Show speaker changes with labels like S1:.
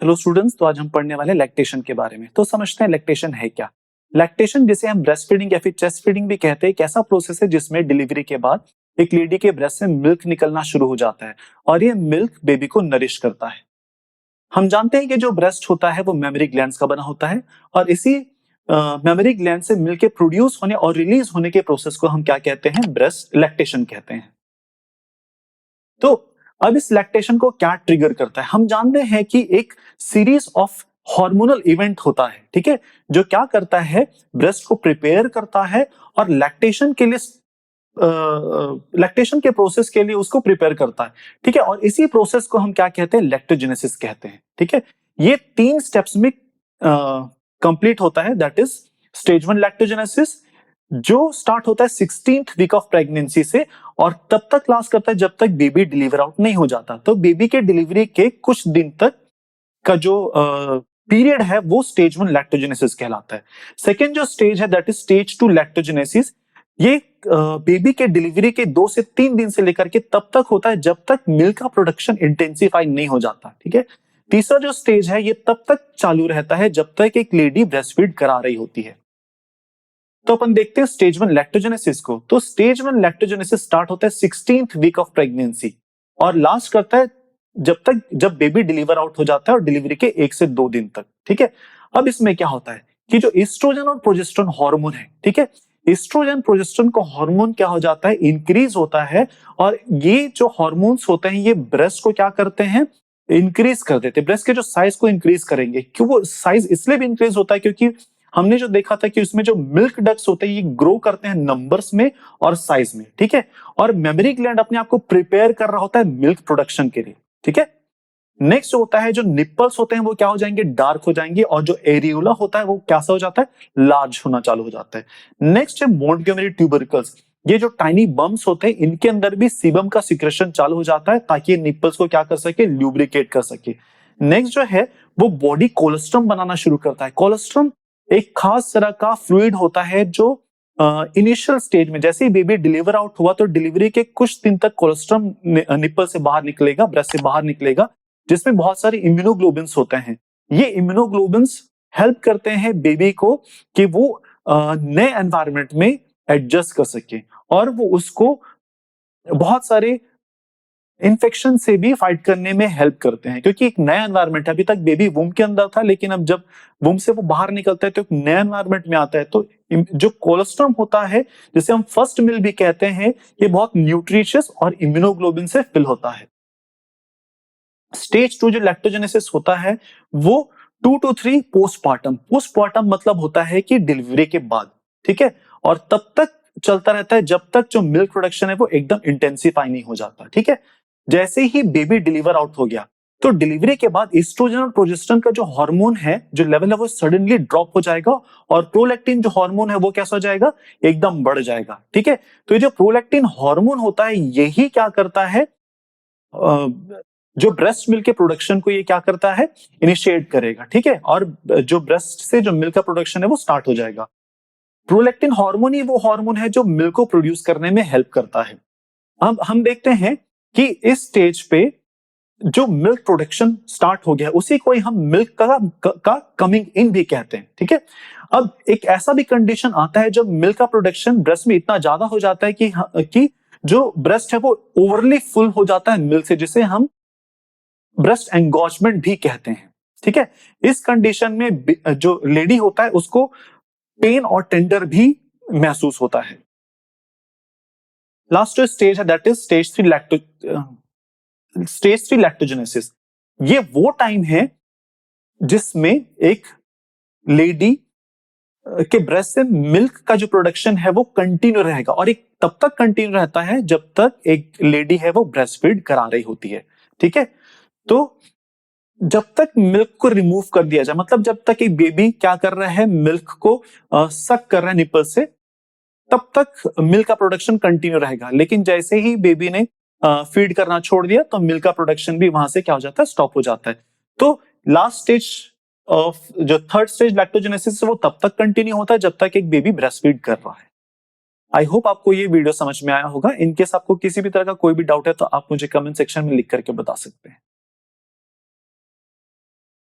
S1: Hello students, तो आज हम पढ़ने वाले लैक्टेशन के बारे में। तो समझते हैं लैक्टेशन है क्या। लैक्टेशन, जिसे हम ब्रेस्ट फीडिंग या फिर चेस्ट फीडिंग भी कहते हैं, एक ऐसा प्रोसेस है जिसमें डिलीवरी के बाद एक लेडी के ब्रेस्ट से मिल्क निकलना शुरू हो जाता है और ये मिल्क बेबी को नरिश करता है। हम जानते हैं कि जो ब्रेस्ट होता है वो मेमोरी ग्लैंड्स का बना होता है और इसी मेमोरी ग्लैंड से मिल्क के प्रोड्यूस होने और रिलीज होने के प्रोसेस को हम क्या कहते हैं, ब्रेस्ट लैक्टेशन कहते हैं। तो अब इस लैक्टेशन को क्या ट्रिगर करता है, हम जानते हैं कि एक सीरीज ऑफ हार्मोनल इवेंट होता है, ठीक है, जो क्या करता है, ब्रेस्ट को प्रिपेयर करता है और लैक्टेशन के लिए लैक्टेशन के प्रोसेस के लिए उसको प्रिपेयर करता है, ठीक है। और इसी प्रोसेस को हम क्या कहते हैं, लैक्टोजेनेसिस कहते हैं, ठीक है। ये 3 स्टेप्स में कंप्लीट होता है, दैट इज स्टेज 1 लैक्टोजेनेसिस, जो स्टार्ट होता है 16th वीक ऑफ प्रेगनेंसी से और तब तक लास्ट करता है जब तक बेबी डिलीवर आउट नहीं हो जाता। तो बेबी के डिलीवरी के कुछ दिन तक का जो पीरियड है वो स्टेज 1 लैक्टोजेनेसिस कहलाता है। सेकेंड जो स्टेज है दैट इज स्टेज 2 लैक्टोजेनेसिस, ये बेबी के डिलीवरी के 2 से 3 दिन से लेकर के तब तक होता है जब तक मिल्क का प्रोडक्शन इंटेंसिफाई नहीं हो जाता, ठीक है। तीसरा जो स्टेज है ये तब तक चालू रहता है जब तक एक लेडी ब्रेस्ट फीड करा रही होती है। तो अपन देखते हैं स्टेज 1 लैक्टोजेनेसिस को। तो स्टेज 1 लैक्टोजेनेसिस स्टार्ट होता है 16th वीक ऑफ प्रेगनेंसी और लास्ट करता है जब बेबी डिलीवर आउट हो जाता है और डिलीवरी के 1 से 2 दिन तक, ठीक है। अब इसमें क्या होता है कि जो एस्ट्रोजन और प्रोजेस्टेरोन हार्मोन है, ठीक है, एस्ट्रोजन प्रोजेस्टेरोन का हार्मोन क्या हो जाता है, इंक्रीज होता है और ये जो हार्मोन्स होते हैं ये ब्रेस्ट को क्या करते हैं, इंक्रीज कर देते हैं, ब्रेस्ट के जो साइज को इंक्रीज करेंगे। क्यों वो साइज इसलिए भी इंक्रीज होता है क्योंकि हमने जो देखा था कि उसमें जो मिल्क डक्ट्स होते हैं ये ग्रो करते हैं नंबर्स में और साइज में, ठीक है। और मेमोरी ग्लैंड अपने आप को प्रिपेयर कर रहा होता है मिल्क प्रोडक्शन के लिए, ठीक है। नेक्स्ट होता है जो निप्पल्स होते हैं वो क्या हो जाएंगे, डार्क हो जाएंगे और जो एरियोला होता है वो कैसा हो जाता है, लार्ज होना चालू हो जाता है। नेक्स्ट है मोंटगोमरी ट्यूबरकल्स, ये जो टाइनी बम्स होते हैं इनके अंदर भी सीबम का सिक्रेशन चालू हो जाता है ताकि ये निप्पल्स को क्या कर सके, ल्यूब्रिकेट कर सके। नेक्स्ट जो है वो बॉडी कोलेस्ट्रम बनाना शुरू करता है। कोलेस्ट्रम एक खास तरह का फ्लूइड होता है जो इनिशियल स्टेज में जैसे ही बेबी डिलीवर आउट हुआ तो डिलीवरी के कुछ दिन तक कोलेस्ट्रम निप्पल से बाहर निकलेगा, ब्रेस्ट से बाहर निकलेगा, जिसमें बहुत सारे इम्यूनोग्लोबिन्स होते हैं। ये इम्यूनोग्लोबिन्स हेल्प करते हैं बेबी को कि वो नए एनवायरनमेंट में एडजस्ट कर सके और वो उसको बहुत सारे इन्फेक्शन से भी फाइट करने में हेल्प करते हैं, क्योंकि एक नया एनवायरनमेंट है। अभी तक बेबी वूम के अंदर था लेकिन अब जब वूम से वो बाहर निकलता है तो एक नया एनवायरनमेंट में आता है। तो जो कोलेस्ट्रम होता है जिसे हम फर्स्ट मिल भी कहते हैं, ये बहुत न्यूट्रिशियस और इम्यूनोग्लोबिन से फिल होता है। स्टेज 2 जो लैक्टोजेनेसिस होता है वो 2 to 3 पोस्टपार्टम, पोस्टपार्टम मतलब होता है कि डिलीवरी के बाद, ठीक है, और तब तक चलता रहता है जब तक जो मिल्क प्रोडक्शन है वो एकदम इंटेंसिफाई नहीं हो जाता, ठीक है। जैसे ही बेबी डिलीवर आउट हो गया तो डिलीवरी के बाद एस्ट्रोजन और प्रोजेस्टेरोन का जो हार्मोन है, जो लेवल है वो सडनली ड्रॉप हो जाएगा और प्रोलैक्टिन जो हार्मोन है वो कैसा हो जाएगा, एकदम बढ़ जाएगा, ठीक है। तो ये जो प्रोलैक्टिन हार्मोन होता है यही क्या करता है, जो ब्रेस्ट मिल्क के प्रोडक्शन को ये क्या करता है, इनिशिएट करेगा, ठीक है। और जो ब्रेस्ट से जो मिल्क का प्रोडक्शन है वो स्टार्ट हो जाएगा। प्रोलैक्टिन हार्मोन ही वो हार्मोन है जो मिल्क को प्रोड्यूस करने में हेल्प करता है। अब हम देखते हैं कि इस स्टेज पे जो मिल्क प्रोडक्शन स्टार्ट हो गया उसी को ही हम मिल्क का कमिंग इन भी कहते हैं, ठीक है। अब एक ऐसा भी कंडीशन आता है जब मिल्क का प्रोडक्शन ब्रेस्ट में इतना ज्यादा हो जाता है कि जो ब्रेस्ट है वो ओवरली फुल हो जाता है मिल्क से, जिसे हम ब्रेस्ट एंगॉर्जमेंट भी कहते हैं, ठीक है। इस कंडीशन में जो लेडी होता है उसको पेन और टेंडर भी महसूस होता है। लास्ट स्टेज है दैट इज स्टेज 3 लैक्टोजेनेसिस। ये वो टाइम है जिसमें एक लेडी के ब्रेस्ट से मिल्क का जो प्रोडक्शन है वो कंटिन्यू रहेगा और एक तब तक कंटिन्यू रहता है जब तक एक लेडी है वो ब्रेस्ट फीड करा रही होती है, ठीक है। तो जब तक मिल्क को रिमूव कर दिया जाए, मतलब जब तक एक बेबी क्या कर रहा है, मिल्क को सक कर रहा है निपल से, तब तक मिल्क का प्रोडक्शन कंटिन्यू रहेगा। लेकिन जैसे ही बेबी ने फीड करना छोड़ दिया तो मिल्क का प्रोडक्शन भी वहां से क्या हो जाता है, स्टॉप हो जाता है। तो लास्ट स्टेज ऑफ जो थर्ड स्टेज लैक्टोजेनेसिस वो तब तक कंटिन्यू होता है जब तक एक बेबी ब्रेस्ट फीड कर रहा है। आई होप आपको ये वीडियो समझ में आया होगा। इनकेस आपको किसी भी तरह का कोई भी डाउट है तो आप मुझे कमेंट सेक्शन में लिख करके बता सकते हैं।